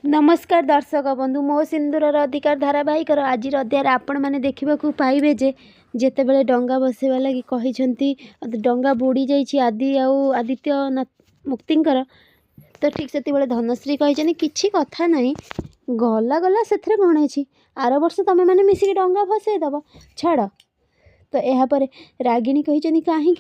नमस्कार दर्शक बंधु मो सिंदूर अधिकार धारावाहिक आज अध्याय आपण मैंने देखा पाइबे जे जिते बड़े डंगा बसवा लगी कही डंगा बुड़ी जाइए आदि आदित्य मुक्तिंकर तो ठीक से धनश्री कही किसी कथा नहीं गला गला से गणे आर वर्ष तुम मैंने मिसिक डंगा भसईदब छाड़ तो यापर रागिणी कही कहीं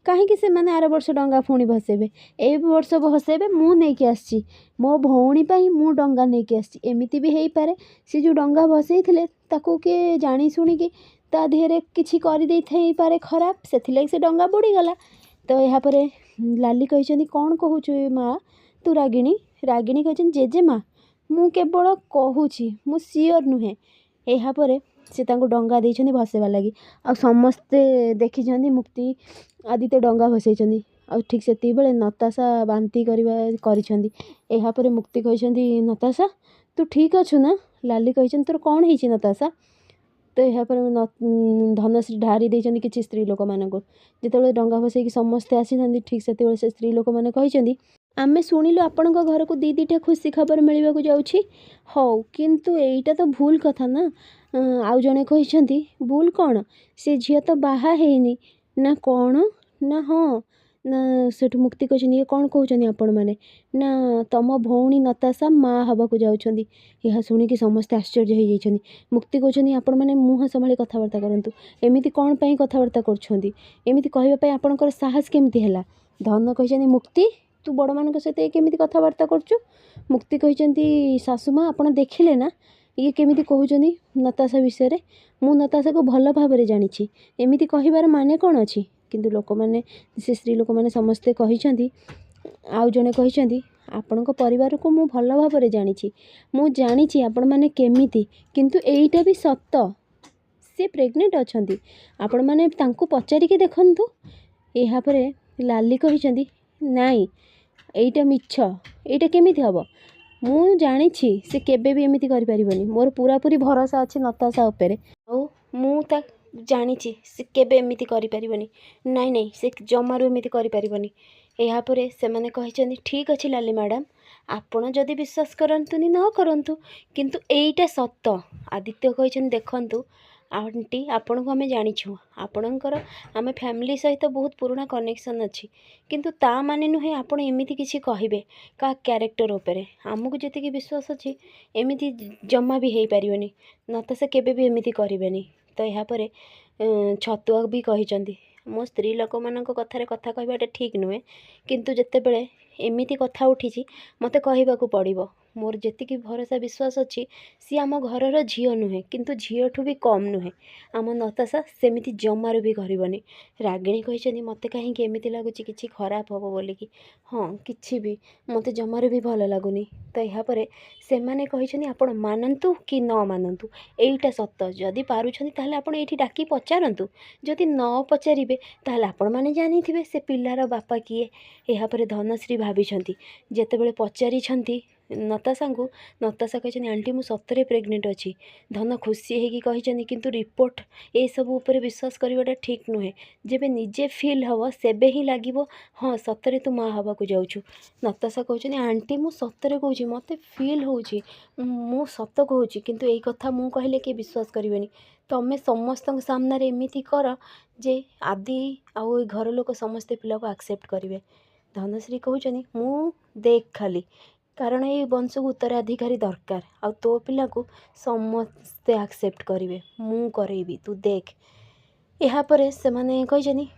कहीं से मैंने आर वर्ष डंगा पुणी भसेबे ए वर्ष भसेबे मु नहीं आसी मो भौणी मु डंगा नहीं आसी एमती भी हो पारे सी जो डंगा भसई ताकू किए जानी शुणिकी ता देहरे किसी कर पारे खराब से डंगा बुड़ीगला तो यापर लाली कही कौन कहूँ माँ तू रागिणी रागिणी कही जेजे माँ मु केवल कहूँ मु सियोर नुहे यापर से डंगा देइछन्ती भसेवा लगी आ समस्ते देखी मुक्ति आदित्य डंगा भसई आ ठीक से बेले नताशा बांती यापर मुक्ति कही नताशा तू ठीक अच्छु ना लाली कही तोर कौन है नताशा तो यापर धनश्री ढारी देइछन्ती किछि स्त्री लोक मानक जिते डंगा भसई समस्ते आसी ठीक से स्त्री लोक मैंने कही आमे शुणिलु आपण घर को दी दीटा खुशी खबर मिलवाक जाऊँगी हौ किंतु एईटा तो भूल कथा ना आउ जड़े कही भूल कौन से झील तो बाहा हैनी ना कौन ना हाँ ना सेठ मुक्ति कहते ये कौन कहते आपण मैंने ना तम भौणी नताशा माँ हवा को जाऊँगी यह शुणिकी समस्ते आश्चर्य हो जाइए मुक्ति कहते आपण मैंने मुँह संभाली कथबार्ता करूँ एमती कौन पर कथबार्ता करमती कहवाई आपणकर साहस केमती है धन कही मुक्ति तू बड़ मान सहित केमी कथबार्ता करचु मुक्ति कही सासुमा आप देखिले ना ये केमी कहते नताशा विषय मु नताशा को भल भाव जानी एमती कहबार माने कौन अच्छी किंतु लोक मैंने से स्त्री लोक मैंने समस्ते कही आउ जड़े कही आपण परिवार को मु भल भाव जानी मु जानी आपण मैंने केमिति किंतु एईटा भी सत से प्रेग्नेंट अच्छा आपण मैंने पचारिकी देखंतु यापर लाली कही नाई एईटा मिछ एईटा केमिति हबो मु जानी से केबे भी एमिति करि परिबनी मोर पूरा पूरी भरोसा अच्छे नताशा उपरे और मु ता जानी से केबे एमिति करि परिबनी नाई नाई से जमारू एमिति करि परिबनी यापर से माने कहिसनी ठीक अछि लाली मैडम आपण जदि विश्वास करंतुनी न करंतु किंतु एईटा सत्य आदित्य कहिसनी देखंतु आंटी आपण को आम जाचु आपणकर आम फैमिली सहित बहुत पुराना कनेक्शन अच्छी किंतु ता माने नुहे आपण एमिति किछि कहिबे का कैरेक्टर उपरे आमको जी विश्वास अच्छी एमिति जमा भी हो पारिबनी नताशा केबे भी एमिति करिबेनी तो यापर छतुआ भी कही मो स्त्री लोक मान कथार कथा कहवाटा ठीक नुहे किंतु जितेबले एमिति कथा उठी मते कहवाक पड़ो मोर जी भरोसा विश्वास अच्छी सी आम घर झील नुहे किंतु झीठू भी कम नुहे आम नताशा सेमिति जमार भी करनी रागिणी कही मत कहीं एमती लगुच कि खराब हम बोलिकी हाँ कि भी मत जमार भी भल लगुनि तो यापर से मैंने कही आपण मानतु कि न मानतु एईटा सत जदि पारुछंती ताहले आपण एठी डाकी पचारतु जदि न पचारे ताहले आपण माने जानी थे से पिलार बापा किए यापर धनश्री भाभी जेतेबेले पचारि नताशा को नताशा कही आंटी मु सतरे प्रेग्नेंट अच्छी धन खुशी होगी किंतु रिपोर्ट ये सब ऊपर विश्वास करवाटा ठीक नुहे जेबे निजे फील हम सेबे ही लगे हाँ सतरे तू माँ हवा को जाऊँ नताशा कहते आंटी मु सतरे कहूँ मत फील हो मु सत कहूँ किंतु यही कथा मु कहले कि विश्वास करेनि तमें समस्त सामने एमती कर जे आदि आउ घर लोक समस्ते पिला को एक्सेप्ट करेंगे धनश्री कहते मु देख खाली कारण ये वंश को उत्तराधिकारी दरकार आ तो पिला को समस्ते एक्सेप्ट करेंगे मु करेबी तू देख यापर से मैंने कही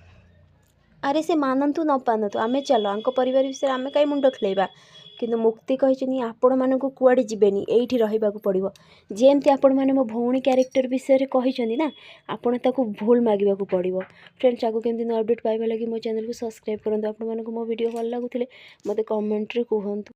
अरे से मानतु न मानतु आमे चलो आंको परिवार विषय आमे कहीं मुंड खेलवा किंतु मुक्ति कही आपण मानक कुआड़े जीवेनी एठी रहिबाकु पड़िबो जेमती आपण माने मो भौणी कैरेक्टर विषय कही ना आपण ताकू भूल मागिबाकू पड़िबो फ्रेंड्स आगु केमती न अपडेट पाइबा लगी मो चैनल को सब्सक्राइब करंतु आपण मानक मो वीडियो भल लागुथिले मते कमेंट रे कहंतु।